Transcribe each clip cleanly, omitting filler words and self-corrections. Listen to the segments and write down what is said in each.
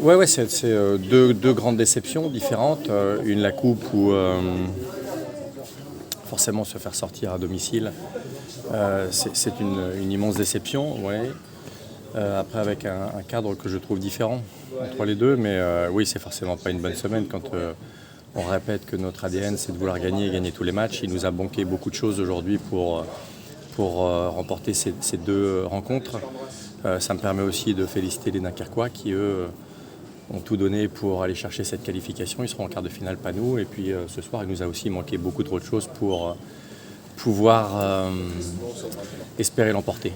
Ouais, c'est deux grandes déceptions différentes. Une, la coupe, où forcément se faire sortir à domicile, c'est une immense déception. Ouais. Après, avec un cadre que je trouve différent entre les deux. Mais oui, c'est forcément pas une bonne semaine quand on répète que notre ADN, c'est de vouloir gagner et gagner tous les matchs. Il nous a manqué beaucoup de choses aujourd'hui pour remporter ces deux rencontres. Ça me permet aussi de féliciter les Dunkerquois qui, eux, ont tout donné pour aller chercher cette qualification. Ils seront en quart de finale, pas nous. Et puis ce soir, il nous a aussi manqué beaucoup trop de choses pour pouvoir espérer l'emporter.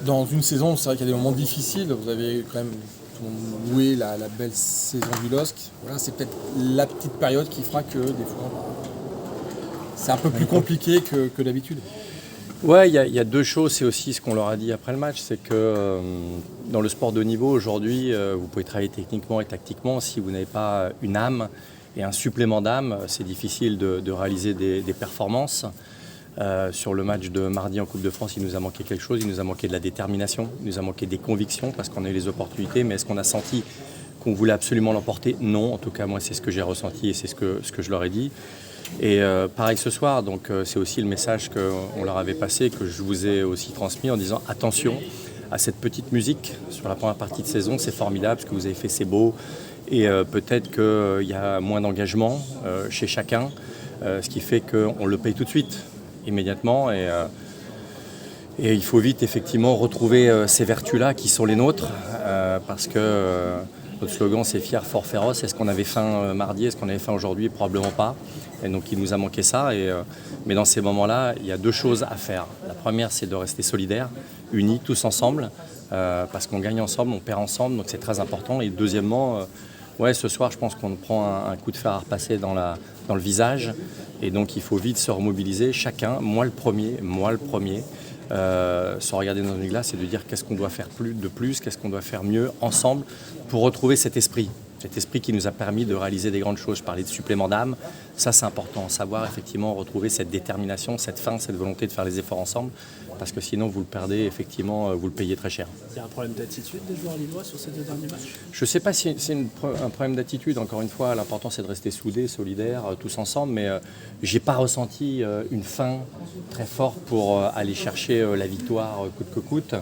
Dans une saison, c'est vrai qu'il y a des moments difficiles. Vous avez quand même loué la belle saison du LOSC. Voilà, c'est peut-être la petite période qui fera que des fois, c'est un peu plus compliqué que d'habitude. Ouais, il y a deux choses. C'est aussi ce qu'on leur a dit après le match. C'est que dans le sport de haut niveau, aujourd'hui, vous pouvez travailler techniquement et tactiquement. Si vous n'avez pas une âme et un supplément d'âme, c'est difficile de réaliser des performances. Sur le match de mardi en Coupe de France, il nous a manqué quelque chose, il nous a manqué de la détermination, il nous a manqué des convictions parce qu'on a eu les opportunités, mais est-ce qu'on a senti qu'on voulait absolument l'emporter? Non, en tout cas moi c'est ce que j'ai ressenti et c'est ce que je leur ai dit. Et pareil ce soir, donc c'est aussi le message qu'on leur avait passé, que je vous ai aussi transmis en disant attention à cette petite musique sur la première partie de saison, c'est formidable, ce que vous avez fait c'est beau, et peut-être qu'il y a moins d'engagement chez chacun, ce qui fait qu'on le paye tout de suite, immédiatement, et il faut vite effectivement retrouver ces vertus-là qui sont les nôtres, parce que notre slogan c'est fier, fort, féroce. Est-ce qu'on avait faim mardi? Est-ce qu'on avait faim aujourd'hui? Probablement pas. Et donc il nous a manqué ça. Mais dans ces moments-là, il y a deux choses à faire. La première, c'est de rester solidaires, unis, tous ensemble, parce qu'on gagne ensemble, on perd ensemble, donc c'est très important. Et deuxièmement, ouais, ce soir, je pense qu'on prend un coup de fer à repasser dans le visage. Et donc il faut vite se remobiliser, chacun, moi le premier, se regarder dans une glace et de dire qu'est-ce qu'on doit faire de plus, qu'est-ce qu'on doit faire mieux ensemble pour retrouver cet esprit qui nous a permis de réaliser des grandes choses. Je parlais de supplément d'âme, ça c'est important, savoir effectivement retrouver cette détermination, cette faim, cette volonté de faire les efforts ensemble, parce que sinon vous le perdez, effectivement, vous le payez très cher. Il y a un problème d'attitude des joueurs lillois sur ces deux derniers matchs? Je ne sais pas si c'est un problème d'attitude, encore une fois, l'important c'est de rester soudés, solidaires, tous ensemble, mais je n'ai pas ressenti une faim très forte pour aller chercher la victoire coûte que coûte.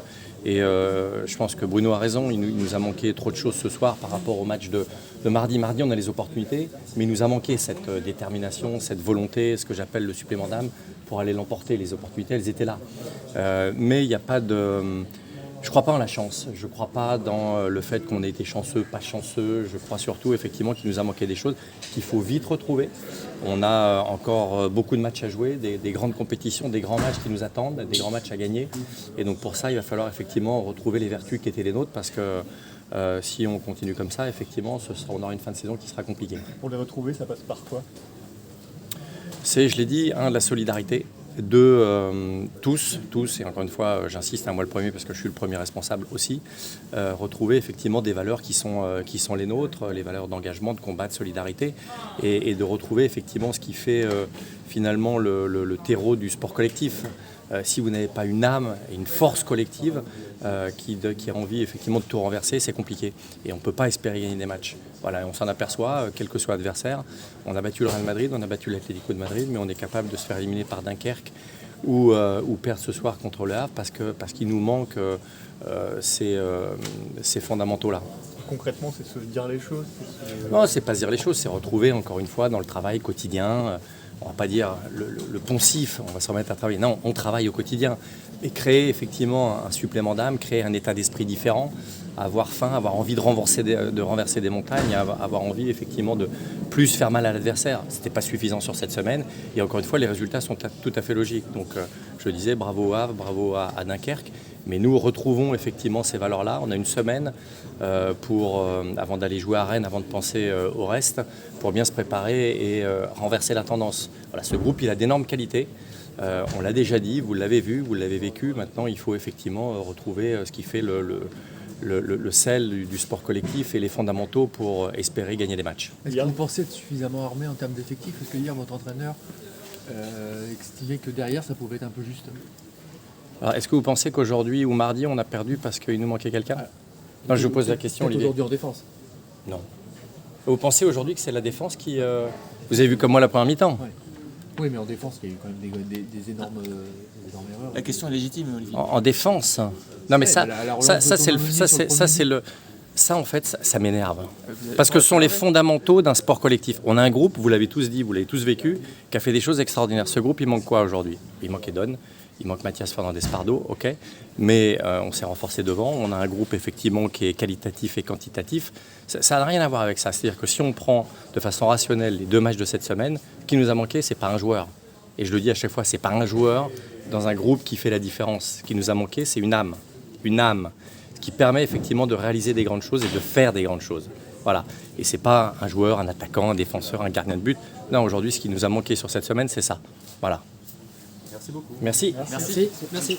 Et je pense que Bruno a raison, il nous a manqué trop de choses ce soir par rapport au match de mardi. Mardi, on a les opportunités, mais il nous a manqué cette détermination, cette volonté, ce que j'appelle le supplément d'âme pour aller l'emporter. Les opportunités, elles étaient là. Mais il n'y a pas de... Je ne crois pas en la chance, je ne crois pas dans le fait qu'on ait été chanceux, pas chanceux. Je crois surtout effectivement qu'il nous a manqué des choses qu'il faut vite retrouver. On a encore beaucoup de matchs à jouer, des grandes compétitions, des grands matchs qui nous attendent, des grands matchs à gagner. Et donc pour ça, il va falloir effectivement retrouver les vertus qui étaient les nôtres, parce que si on continue comme ça, effectivement, on aura une fin de saison qui sera compliquée. Pour les retrouver, ça passe par quoi? C'est, je l'ai dit, de la solidarité. Deux, tous, et encore une fois, j'insiste, moi le premier parce que je suis le premier responsable aussi, retrouver effectivement des valeurs qui sont les nôtres, les valeurs d'engagement, de combat, de solidarité, et de retrouver effectivement ce qui fait finalement le terreau du sport collectif. Si vous n'avez pas une âme et une force collective qui a envie effectivement de tout renverser, c'est compliqué. Et on ne peut pas espérer gagner des matchs. Voilà, on s'en aperçoit, quel que soit l'adversaire. On a battu le Real Madrid, on a battu l'Atlético de Madrid, mais on est capable de se faire éliminer par Dunkerque ou perdre ce soir contre le Havre parce qu'il nous manque ces fondamentaux-là. Concrètement, c'est se dire les choses? Non, c'est pas se dire les choses, c'est retrouver encore une fois dans le travail quotidien. On ne va pas dire le poncif, on va se remettre à travailler. Non, on travaille au quotidien. Et créer effectivement un supplément d'âme, créer un état d'esprit différent, avoir faim, avoir envie de renverser des montagnes, avoir envie effectivement de plus faire mal à l'adversaire. Ce n'était pas suffisant sur cette semaine. Et encore une fois, les résultats sont tout à fait logiques. Donc je disais bravo au Havre, bravo à Dunkerque. Mais nous retrouvons effectivement ces valeurs-là. On a une semaine avant d'aller jouer à Rennes, avant de penser au reste, pour bien se préparer et renverser la tendance. Voilà, ce groupe, il a d'énormes qualités. On l'a déjà dit, vous l'avez vu, vous l'avez vécu. Maintenant, il faut effectivement retrouver ce qui fait le sel du sport collectif et les fondamentaux pour espérer gagner des matchs. Est-ce que vous pensez être suffisamment armé en termes d'effectifs? Parce que hier, votre entraîneur estimait que derrière, ça pouvait être un peu juste. Alors, est-ce que vous pensez qu'aujourd'hui ou mardi, on a perdu parce qu'il nous manquait quelqu'un? Non, je vous pose la question, Peut-être Olivier. aujourd'hui en défense. Non. Vous pensez aujourd'hui que c'est la défense qui... Vous avez vu comme moi la première mi-temps. Ouais. Oui, mais en défense, il y a eu quand même des énormes erreurs. La question est légitime, Olivier. En défense. Non, mais Ouais, ça, la relance ça, de ça, c'est le, Thomas ça, Meunier sur c'est, le ça, premier c'est le, ça en fait, ça m'énerve. Parce que ce sont les fondamentaux d'un sport collectif. On a un groupe, vous l'avez tous dit, vous l'avez tous vécu, qui a fait des choses extraordinaires. Ce groupe, il manque quoi aujourd'hui? Il manque Edon, il manque Mathias Fernandez-Pardo, ok. Mais on s'est renforcé devant. On a un groupe effectivement qui est qualitatif et quantitatif. Ça n'a rien à voir avec ça. C'est-à-dire que si on prend de façon rationnelle les 2 matchs de cette semaine, ce qui nous a manqué, c'est pas un joueur. Et je le dis à chaque fois, c'est pas un joueur dans un groupe qui fait la différence. Ce qui nous a manqué, c'est une âme. Une âme. Ce qui permet effectivement de réaliser des grandes choses et de faire des grandes choses. Voilà. Et c'est pas un joueur, un attaquant, un défenseur, un gardien de but. Non, aujourd'hui, ce qui nous a manqué sur cette semaine, c'est ça. Voilà. Merci beaucoup. Merci. Merci. Merci.